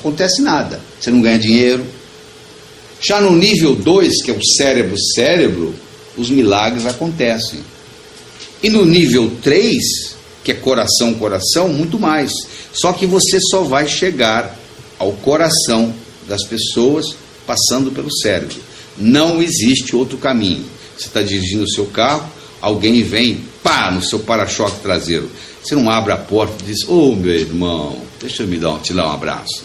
acontece nada. Você não ganha dinheiro. Já no nível 2, que é o cérebro, os milagres acontecem. E no nível 3, que é coração, muito mais. Só que você só vai chegar ao coração das pessoas passando pelo cérebro. Não existe outro caminho. Você está dirigindo o seu carro, alguém vem, pá, no seu para-choque traseiro. Você não abre a porta e diz: ô meu irmão, deixa eu te dar um abraço.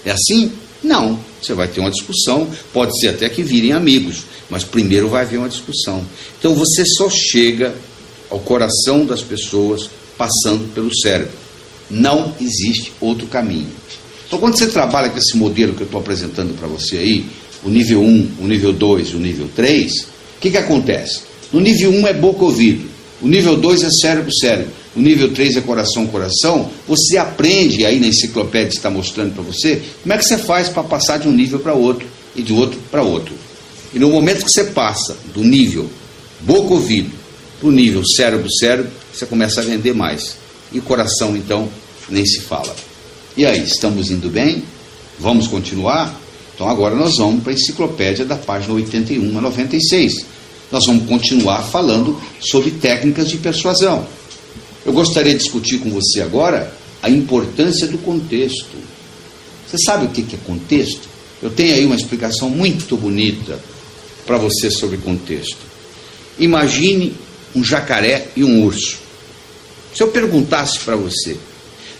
É assim? Não. Você vai ter uma discussão, pode ser até que virem amigos, mas primeiro vai haver uma discussão. Então você só chega ao coração das pessoas passando pelo cérebro. Não existe outro caminho. Então quando você trabalha com esse modelo que eu estou apresentando para você aí, o nível 1, o nível 2 e o nível 3, o que acontece? No nível 1 é boca-ouvido, o nível 2 é cérebro-cérebro, o nível 3 é coração-coração. Você aprende aí na enciclopédia que está mostrando para você como é que você faz para passar de um nível para outro e de outro para outro. E no momento que você passa do nível boca-ouvido para o nível cérebro-cérebro, você começa a vender mais. E o coração, então, nem se fala. E aí, estamos indo bem? Vamos continuar? Então agora nós vamos para a enciclopédia da página 81 a 96. Nós vamos continuar falando sobre técnicas de persuasão. Eu gostaria de discutir com você agora a importância do contexto. Você sabe o que é contexto? Eu tenho aí uma explicação muito bonita para você sobre contexto. Imagine um jacaré e um urso. Se eu perguntasse para você,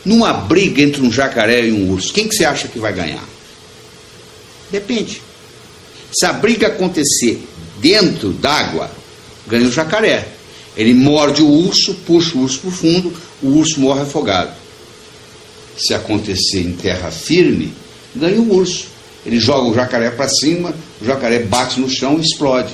numa briga entre um jacaré e um urso, quem que você acha que vai ganhar? Depende. Se a briga acontecer dentro d'água, ganha o jacaré. Ele morde o urso, puxa o urso para o fundo, o urso morre afogado. Se acontecer em terra firme, ganha o urso. Ele joga o jacaré para cima, o jacaré bate no chão e explode.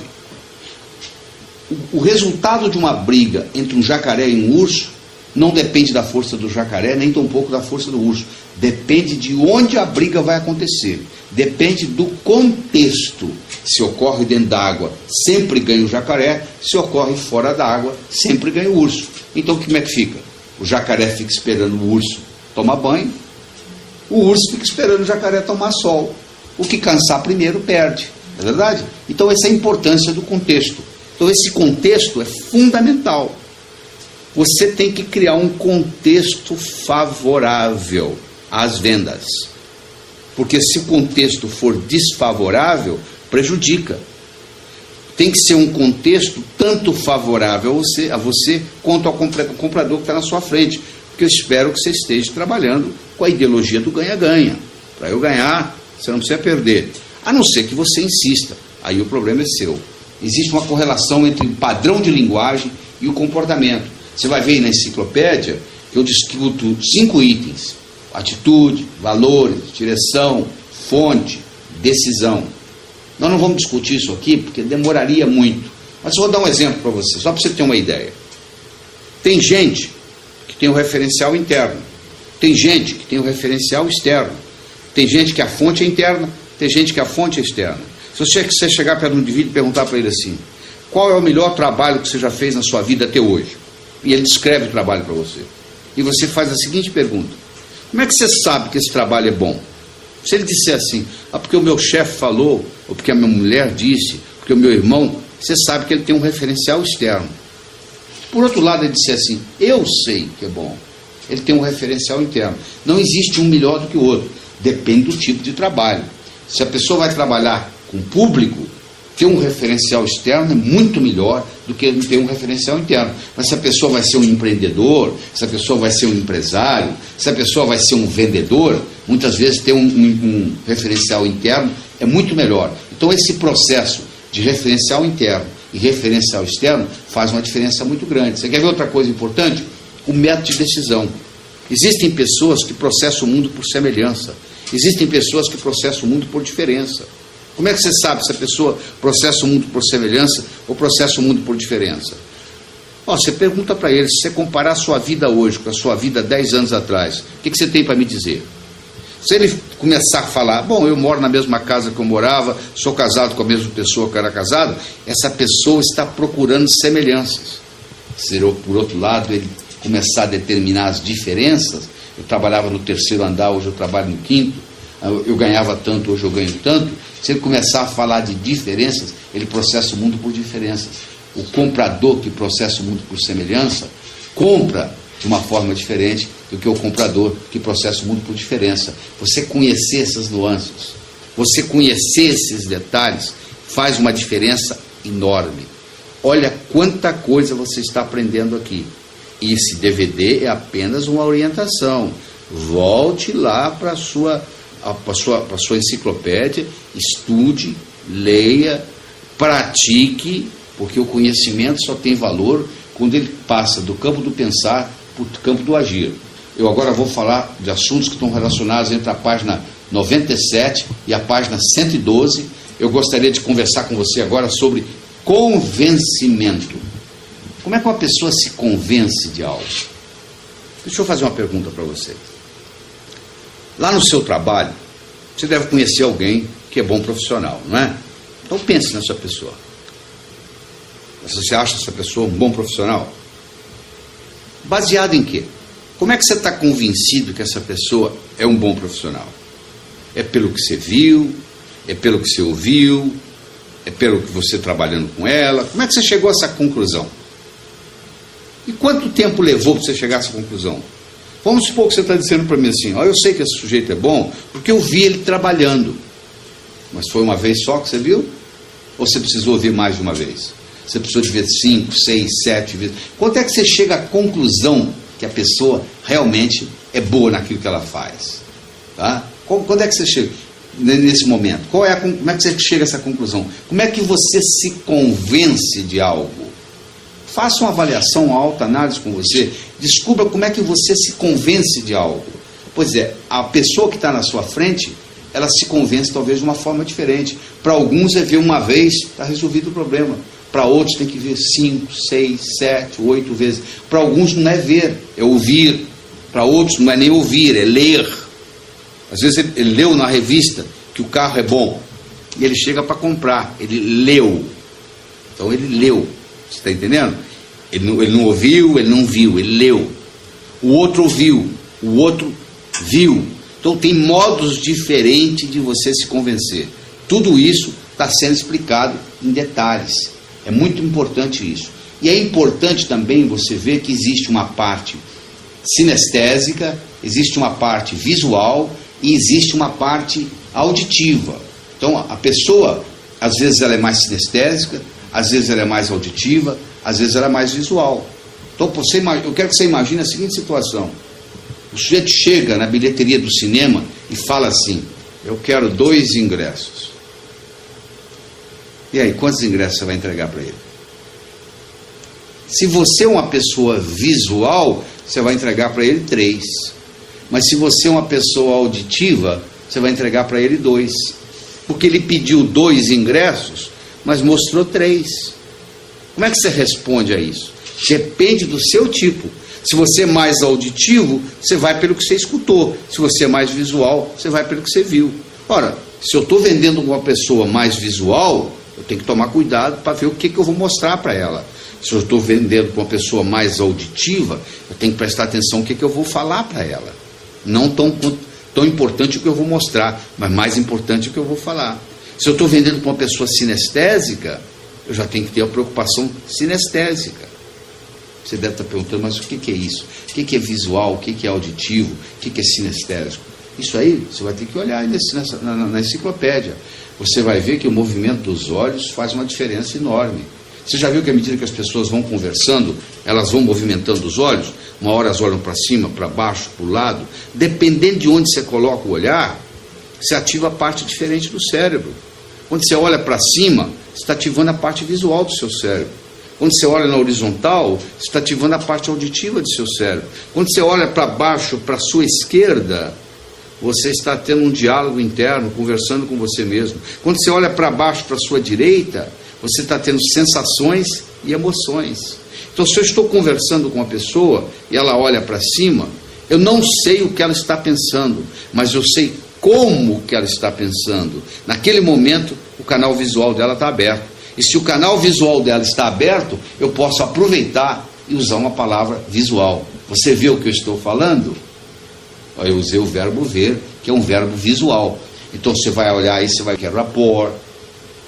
O resultado de uma briga entre um jacaré e um urso não depende da força do jacaré, nem tampouco da força do urso. Depende de onde a briga vai acontecer. Depende do contexto. Se ocorre dentro d'água, sempre ganha o jacaré. Se ocorre fora d'água, sempre ganha o urso. Então como é que fica? O jacaré fica esperando o urso tomar banho. O urso fica esperando o jacaré tomar sol. O que cansar primeiro perde. Não é verdade? Então essa é a importância do contexto. Então esse contexto é fundamental. Você tem que criar um contexto favorável às vendas. Porque se o contexto for desfavorável, prejudica. Tem que ser um contexto tanto favorável a você quanto ao comprador que está na sua frente. Porque eu espero que você esteja trabalhando com a ideologia do ganha-ganha. Para eu ganhar, você não precisa perder. A não ser que você insista. Aí o problema é seu. Existe uma correlação entre o padrão de linguagem e o comportamento. Você vai ver aí na enciclopédia que eu discuto 5 itens: atitude, valores, direção, fonte, decisão. Nós não vamos discutir isso aqui porque demoraria muito. Mas eu vou dar um exemplo para você, só para você ter uma ideia. Tem gente que tem um referencial interno. Tem gente que tem um referencial externo. Tem gente que a fonte é interna, tem gente que a fonte é externa. Se você chegar perto de um indivíduo e perguntar para ele assim: qual é o melhor trabalho que você já fez na sua vida até hoje? E ele descreve o trabalho para você. E você faz a seguinte pergunta: como é que você sabe que esse trabalho é bom? Se ele disser assim: porque o meu chefe falou, ou porque a minha mulher disse, porque o meu irmão, você sabe que ele tem um referencial externo. Por outro lado, ele disser assim: eu sei que é bom. Ele tem um referencial interno. Não existe um melhor do que o outro. Depende do tipo de trabalho. Se a pessoa vai trabalhar com público, ter um referencial externo é muito melhor do que ter um referencial interno. Mas se a pessoa vai ser um empreendedor, se a pessoa vai ser um empresário, se a pessoa vai ser um vendedor, muitas vezes ter um referencial interno é muito melhor. Então esse processo de referencial interno e referencial externo faz uma diferença muito grande. Você quer ver outra coisa importante? O método de decisão. Existem pessoas que processam o mundo por semelhança. Existem pessoas que processam o mundo por diferença. Como é que você sabe se a pessoa processa o mundo por semelhança ou processa o mundo por diferença? Você pergunta para ele: se você comparar a sua vida hoje com a sua vida 10 anos atrás, o que você tem para me dizer? Se ele começar a falar: bom, eu moro na mesma casa que eu morava, sou casado com a mesma pessoa que eu era casado, essa pessoa está procurando semelhanças. Se por outro lado ele começar a determinar as diferenças, eu trabalhava no 3º andar, hoje eu trabalho no 5º, eu ganhava tanto, hoje eu ganho tanto. Se ele começar a falar de diferenças, ele processa o mundo por diferenças. O comprador que processa o mundo por semelhança, compra de uma forma diferente do que o comprador que processa o mundo por diferença. Você conhecer essas nuances, você conhecer esses detalhes, faz uma diferença enorme. Olha quanta coisa você está aprendendo aqui. E esse DVD é apenas uma orientação. Volte lá para a sua enciclopédia, estude, leia, pratique, porque o conhecimento só tem valor quando ele passa do campo do pensar para o campo do agir. Eu agora vou falar de assuntos que estão relacionados entre a página 97 e a página 112. Eu gostaria de conversar com você agora sobre convencimento. Como é que uma pessoa se convence de algo? Deixa eu fazer uma pergunta para você. Lá no seu trabalho, você deve conhecer alguém que é bom profissional, não é? Então pense nessa pessoa. Você acha essa pessoa um bom profissional? Baseado em quê? Como é que você está convencido que essa pessoa é um bom profissional? É pelo que você viu? É pelo que você ouviu? É pelo que você trabalhando com ela? Como é que você chegou a essa conclusão? E quanto tempo levou para você chegar a essa conclusão? Vamos supor que você está dizendo para mim assim, eu sei que esse sujeito é bom porque eu vi ele trabalhando. Mas foi uma vez só que você viu? Ou você precisou ouvir mais de uma vez? Você precisou de ver 5, 6, 7 vezes. Quando é que você chega à conclusão que a pessoa realmente é boa naquilo que ela faz? Tá? Quando é que você chega nesse momento? Como é que você chega a essa conclusão? Como é que você se convence de algo? Faça uma avaliação, uma autoanálise com você. Descubra como é que você se convence de algo. Pois é, a pessoa que está na sua frente, ela se convence talvez de uma forma diferente. Para alguns é ver uma vez, está resolvido o problema. Para outros tem que ver 5, 6, 7, 8 vezes. Para alguns não é ver, é ouvir. Para outros não é nem ouvir, é ler. Às vezes ele leu na revista que o carro é bom. E ele chega para comprar. Ele leu. Então ele leu. Você está entendendo? Ele não ouviu, ele não viu, ele leu. O outro ouviu, o outro viu. Então tem modos diferentes de você se convencer. Tudo isso está sendo explicado em detalhes. É muito importante isso. E é importante também você ver que existe uma parte sinestésica, existe uma parte visual e existe uma parte auditiva. Então a pessoa, às vezes ela é mais sinestésica, às vezes ela é mais auditiva, às vezes ela é mais visual. Então eu quero que você imagine a seguinte situação. O sujeito chega na bilheteria do cinema e fala assim, eu quero 2 ingressos. E aí, quantos ingressos você vai entregar para ele? Se você é uma pessoa visual, você vai entregar para ele 3. Mas se você é uma pessoa auditiva, você vai entregar para ele 2. Porque ele pediu 2 ingressos, mas mostrou 3. Como é que você responde a isso? Depende do seu tipo. Se você é mais auditivo, você vai pelo que você escutou. Se você é mais visual, você vai pelo que você viu. Ora, se eu estou vendendo com uma pessoa mais visual, eu tenho que tomar cuidado para ver o que eu vou mostrar para ela. Se eu estou vendendo com uma pessoa mais auditiva, eu tenho que prestar atenção no que eu vou falar para ela. Não tão importante o que eu vou mostrar, mas mais importante o que eu vou falar. Se eu estou vendendo com uma pessoa sinestésica, eu já tenho que ter a preocupação sinestésica. Você deve estar perguntando, mas o que é isso? O que é visual? O que é auditivo? O que é sinestésico? Isso aí você vai ter que olhar na enciclopédia. Você vai ver que o movimento dos olhos faz uma diferença enorme. Você já viu que à medida que as pessoas vão conversando, elas vão movimentando os olhos? Uma hora elas olham para cima, para baixo, para o lado. Dependendo de onde você coloca o olhar, você ativa a parte diferente do cérebro. Quando você olha para cima, você está ativando a parte visual do seu cérebro. Quando você olha na horizontal, você está ativando a parte auditiva do seu cérebro. Quando você olha para baixo, para a sua esquerda, você está tendo um diálogo interno, conversando com você mesmo. Quando você olha para baixo, para a sua direita, você está tendo sensações e emoções. Então, se eu estou conversando com uma pessoa e ela olha para cima, eu não sei o que ela está pensando, mas eu sei como que ela está pensando. Naquele momento, o canal visual dela está aberto. E se o canal visual dela está aberto, eu posso aproveitar e usar uma palavra visual. Você vê o que eu estou falando? Eu usei o verbo ver, que é um verbo visual. Então você vai olhar aí, você vai ver rapport,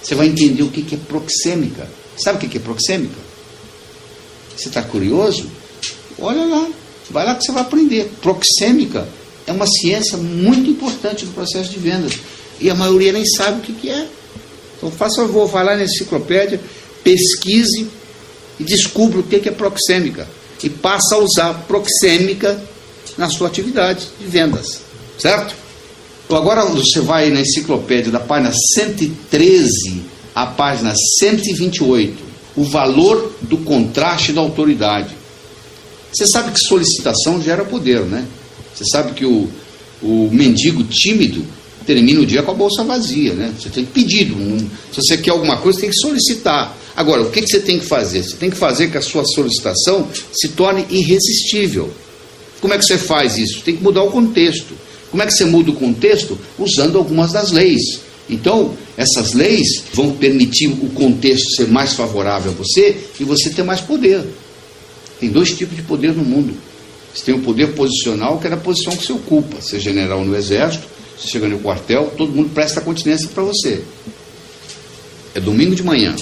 você vai entender o que é proxêmica. Sabe o que é proxêmica? Você está curioso? Olha lá, vai lá que você vai aprender. Proxêmica é uma ciência muito importante do processo de vendas. E a maioria nem sabe o que é. Então faça favor, vai lá na enciclopédia, pesquise e descubra o que é proxêmica. E passa a usar proxêmica na sua atividade de vendas. Certo? Então agora você vai na enciclopédia da página 113 à página 128. O valor do contraste da autoridade. Você sabe que solicitação gera poder, né? Você sabe que o mendigo tímido termina o dia com a bolsa vazia, né? Você tem que pedir. Se você quer alguma coisa, você tem que solicitar. Agora, o que você tem que fazer? Você tem que fazer que a sua solicitação se torne irresistível. Como é que você faz isso? Tem que mudar o contexto. Como é que você muda o contexto? Usando algumas das leis. Então, essas leis vão permitir o contexto ser mais favorável a você e você ter mais poder. Tem dois tipos de poder no mundo. Você tem o poder posicional, que é a posição que você ocupa. Você é general no exército, você chega no quartel, todo mundo presta continência para você. É domingo de manhã,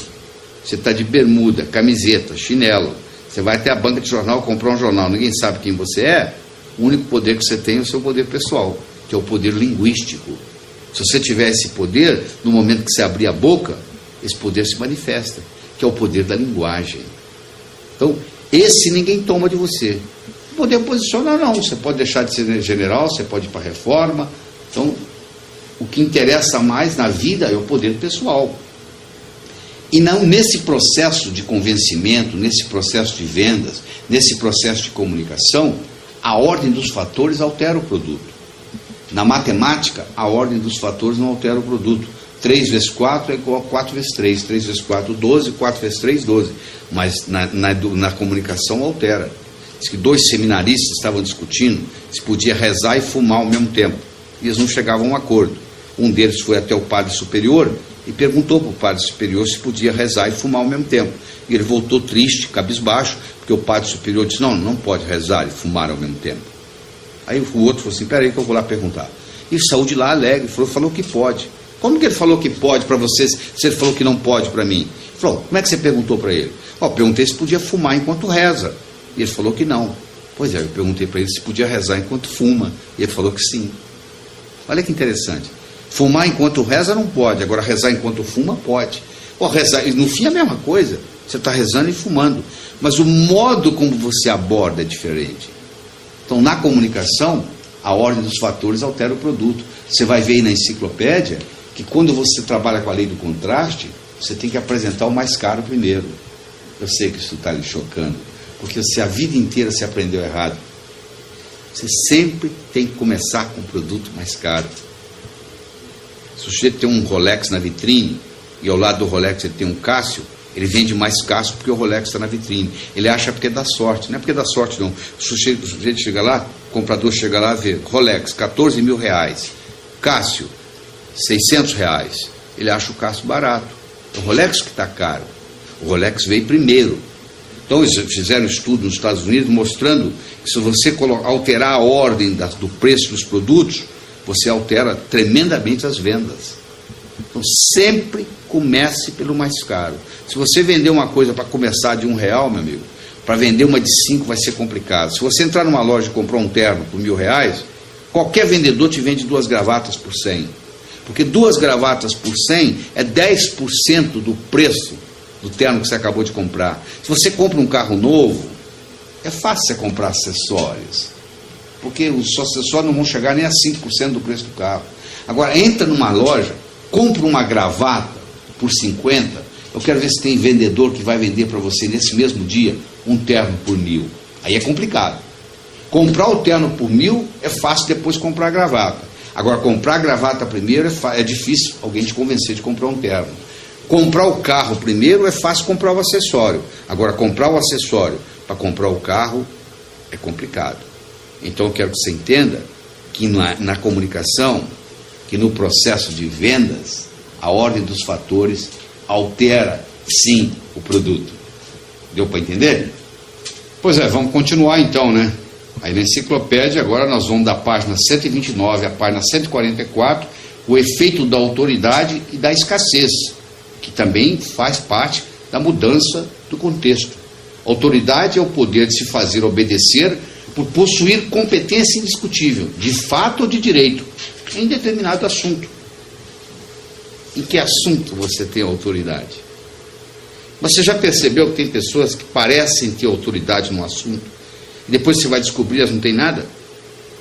você está de bermuda, camiseta, chinelo, você vai até a banca de jornal comprar um jornal, ninguém sabe quem você é, o único poder que você tem é o seu poder pessoal, que é o poder linguístico. Se você tiver esse poder, no momento que você abrir a boca, esse poder se manifesta, que é o poder da linguagem. Então, esse ninguém toma de você. O poder posicional não, você pode deixar de ser general, você pode ir para a reforma. Então, o que interessa mais na vida é o poder pessoal. E não nesse processo de convencimento, nesse processo de vendas, nesse processo de comunicação, a ordem dos fatores altera o produto. Na matemática, a ordem dos fatores não altera o produto. 3 vezes 4 é igual a 4 vezes 3. 3 vezes 4, 12. 4 vezes 3, 12. Mas na comunicação altera. Diz que 2 seminaristas estavam discutindo se podia rezar e fumar ao mesmo tempo. E eles não chegavam a um acordo. Um deles foi até o padre superior e perguntou para o padre superior se podia rezar e fumar ao mesmo tempo. E ele voltou triste, cabisbaixo, porque o padre superior disse, não pode rezar e fumar ao mesmo tempo. Aí o outro falou assim, peraí que eu vou lá perguntar. E saiu de lá alegre, falou que pode. Como que ele falou que pode para vocês, se ele falou que não pode para mim? Ele falou, como é que você perguntou para ele? Perguntei se podia fumar enquanto reza. E ele falou que não. Pois é, eu perguntei para ele se podia rezar enquanto fuma. E ele falou que sim. Olha que interessante. Fumar enquanto reza não pode, agora rezar enquanto fuma pode. Rezar, no fim é a mesma coisa. Você está rezando e fumando. Mas o modo como você aborda é diferente. Então, na comunicação, a ordem dos fatores altera o produto. Você vai ver aí na enciclopédia que quando você trabalha com a lei do contraste, você tem que apresentar o mais caro primeiro. Eu sei que isso está lhe chocando, porque se a vida inteira você aprendeu errado. Você sempre tem que começar com o produto mais caro. Se o sujeito tem um Rolex na vitrine, e ao lado do Rolex ele tem um Cássio, ele vende mais Cássio porque o Rolex está na vitrine. Ele acha porque dá sorte. Não é porque dá sorte, não. O sujeito chega lá, o comprador chega lá e vê Rolex, 14 mil reais. Cássio, 600 reais. Ele acha o Cássio barato. É o Rolex que está caro. O Rolex veio primeiro. Então eles fizeram um estudo nos Estados Unidos mostrando que se você alterar a ordem do preço dos produtos, você altera tremendamente as vendas. Então sempre comece pelo mais caro. Se você vender uma coisa para começar de R$1, meu amigo, para vender uma de 5 vai ser complicado. Se você entrar numa loja e comprar um terno por R$1.000, qualquer vendedor te vende 2 gravatas por 100. Porque 2 gravatas por 100 é 10% do preço do terno que você acabou de comprar. Se você compra um carro novo, é fácil você comprar acessórios, porque os acessórios não vão chegar nem a 5% do preço do carro. Agora, entra numa loja, compra uma gravata por 50, eu quero ver se tem vendedor que vai vender para você nesse mesmo dia um terno por 1.000. Aí é complicado. Comprar o terno por 1.000 é fácil, depois comprar a gravata. Agora, comprar a gravata primeiro é difícil alguém te convencer de comprar um terno. Comprar o carro primeiro é fácil comprar o acessório. Agora, comprar o acessório para comprar o carro é complicado. Então, eu quero que você entenda que na comunicação, que no processo de vendas, a ordem dos fatores altera, sim, o produto. Deu para entender? Pois é, vamos continuar então, né? Aí na enciclopédia, agora nós vamos da página 129 à página 144, o efeito da autoridade e da escassez, que também faz parte da mudança do contexto. Autoridade é o poder de se fazer obedecer por possuir competência indiscutível, de fato ou de direito, em determinado assunto. Em que assunto você tem autoridade? Você já percebeu que tem pessoas que parecem ter autoridade no assunto e depois você vai descobrir elas não têm nada?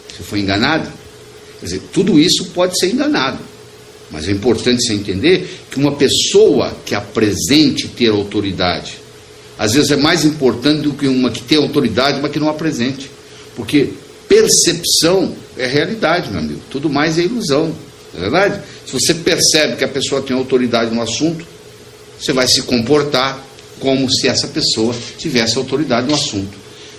Você foi enganado? Quer dizer, tudo isso pode ser enganado. Mas é importante você entender que uma pessoa que apresente ter autoridade, às vezes é mais importante do que uma que tem autoridade, mas que não apresente. Porque percepção é realidade, meu amigo. Tudo mais é ilusão, não é verdade? Se você percebe que a pessoa tem autoridade no assunto, você vai se comportar como se essa pessoa tivesse autoridade no assunto.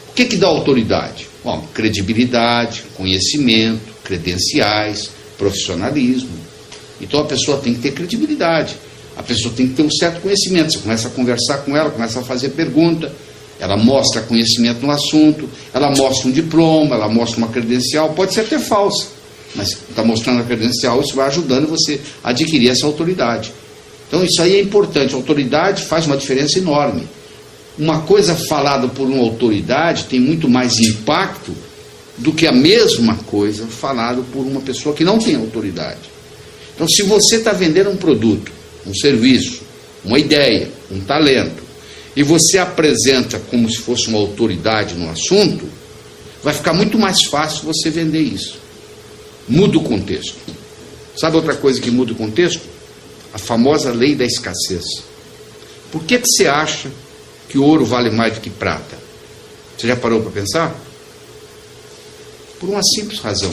O que dá autoridade? Bom, credibilidade, conhecimento, credenciais, profissionalismo. Então a pessoa tem que ter credibilidade, a pessoa tem que ter um certo conhecimento. Você começa a conversar com ela, começa a fazer pergunta, ela mostra conhecimento no assunto, ela mostra um diploma, ela mostra uma credencial, pode ser até falsa, mas está mostrando a credencial, isso vai ajudando você a adquirir essa autoridade. Então isso aí é importante, a autoridade faz uma diferença enorme. Uma coisa falada por uma autoridade tem muito mais impacto do que a mesma coisa falada por uma pessoa que não tem autoridade. Então, se você está vendendo um produto, um serviço, uma ideia, um talento, e você apresenta como se fosse uma autoridade no assunto, vai ficar muito mais fácil você vender isso. Muda o contexto. Sabe outra coisa que muda o contexto? A famosa lei da escassez. Por que você acha que ouro vale mais do que prata? Você já parou para pensar? Por uma simples razão.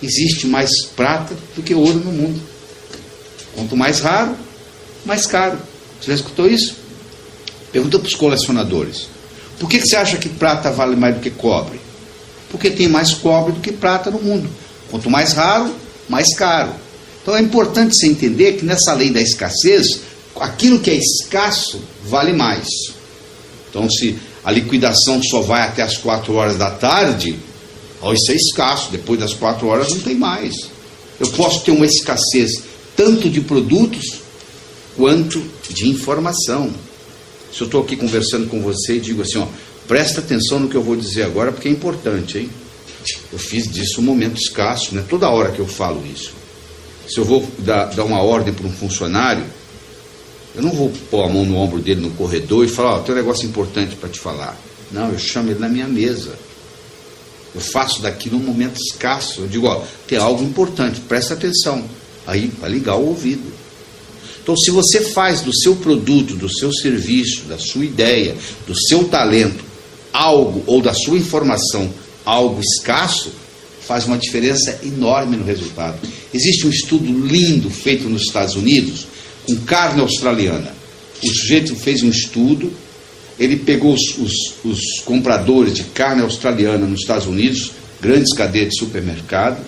Existe mais prata do que ouro no mundo. Quanto mais raro, mais caro. Você já escutou isso? Pergunta para os colecionadores. Por que você acha que prata vale mais do que cobre? Porque tem mais cobre do que prata no mundo. Quanto mais raro, mais caro. Então é importante você entender que nessa lei da escassez, aquilo que é escasso vale mais. Então se a liquidação só vai até as 4 horas da tarde, isso é escasso, depois das 4 horas não tem mais. Eu posso ter uma escassez tanto de produtos quanto de informação. Se eu estou aqui conversando com você e digo assim, presta atenção no que eu vou dizer agora, porque é importante, hein? Eu fiz disso um momento escasso, não é toda hora que eu falo isso. Se eu vou dar uma ordem para um funcionário, eu não vou pôr a mão no ombro dele no corredor e falar, tem um negócio importante para te falar. Não, eu chamo ele na minha mesa. Eu faço daquilo um momento escasso. Eu digo, tem algo importante, presta atenção. Aí vai ligar o ouvido. Então, se você faz do seu produto, do seu serviço, da sua ideia, do seu talento, algo, ou da sua informação, algo escasso, faz uma diferença enorme no resultado. Existe um estudo lindo feito nos Estados Unidos, com carne australiana. O sujeito fez um estudo, ele pegou os compradores de carne australiana nos Estados Unidos, grandes cadeias de supermercado,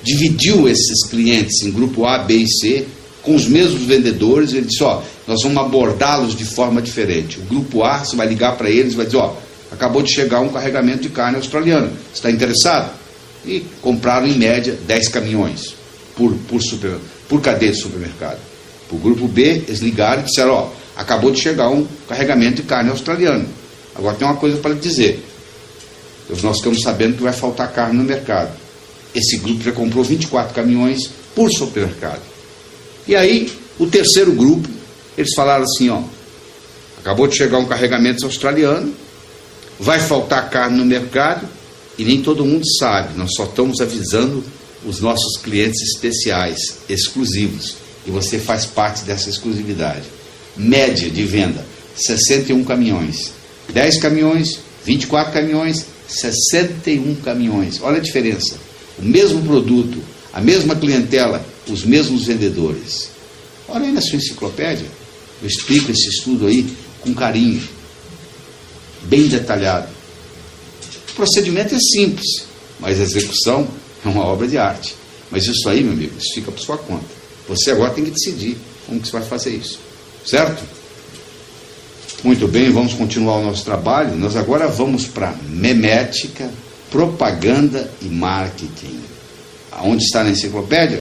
dividiu esses clientes em grupo A, B e C, com os mesmos vendedores. Ele disse, nós vamos abordá-los de forma diferente. O grupo A, você vai ligar para eles e vai dizer, acabou de chegar um carregamento de carne australiana, você está interessado? E compraram em média 10 caminhões por cadeia de supermercado. Para o grupo B, eles ligaram e disseram, acabou de chegar um carregamento de carne australiana. Agora tem uma coisa para lhe dizer. Nós ficamos sabendo que vai faltar carne no mercado. Esse grupo já comprou 24 caminhões por supermercado. E aí, o terceiro grupo, eles falaram assim, acabou de chegar um carregamento australiano, vai faltar carne no mercado, e nem todo mundo sabe, nós só estamos avisando os nossos clientes especiais, exclusivos, e você faz parte dessa exclusividade. Média de venda, 61 caminhões. 10 caminhões, 24 caminhões, 61 caminhões. Olha a diferença. O mesmo produto, a mesma clientela, os mesmos vendedores. Olha aí na sua enciclopédia. Eu explico esse estudo aí com carinho, bem detalhado. O procedimento é simples, mas a execução é uma obra de arte. Mas isso aí, meu amigo, isso fica por sua conta. Você agora tem que decidir como que você vai fazer isso. Certo? Muito bem, vamos continuar o nosso trabalho. Nós agora vamos para memética, propaganda e marketing. Aonde está na enciclopédia?